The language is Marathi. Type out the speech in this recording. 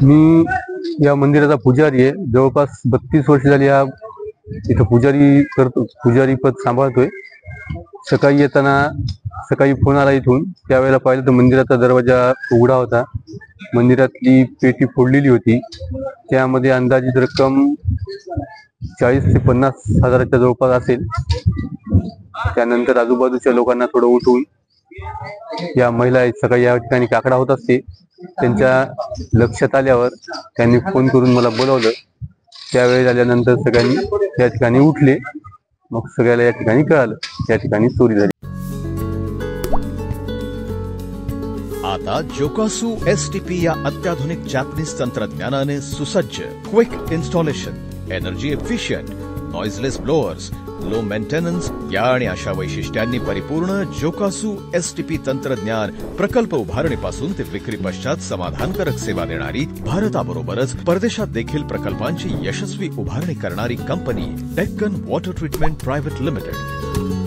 मी या मंदिराचा पुजारी आहे. जवळपास 32 वर्ष झाली या इथं पुजारी पद सांभाळतोय. सकाळी येताना फोन आला इथून, त्यावेळेला पाहिलं तर मंदिराचा दरवाजा उघडा होता. मंदिरातली पेटी फोडलेली होती. त्यामध्ये अंदाजित रक्कम 40 ते 50 हजाराच्या जवळपास असेल. त्यानंतर आजूबाजूच्या लोकांना थोडं उठवून या महिला सकाळी या ठिकाणी काकडा होत असते. त्यांच्या लक्षात आल्यावर त्यांनी फोन करून मला बोलावलं. त्यावेळी आल्यानंतर सगळ्यांनी या ठिकाणी उठले. मग सगळ्याला या ठिकाणी कळालं या ठिकाणी चोरी झाली. आता जोकासू STP या अत्याधुनिक जॅपनीज तंत्रज्ञानाने सुसज्ज, quick installation, energy efficient, noiseless blowers, low maintenance या आणि अशा वैशिष्ट्यांनी परिपूर्ण जोकासू STP तंत्रज्ञान प्रकल्प उभारणीपासून ते विक्री पश्चात समाधानकारक सेवा देणारी, भारताबरोबरच परदेशात देखील प्रकल्पांची यशस्वी उभारणी करणारी company Deccan water treatment private limited.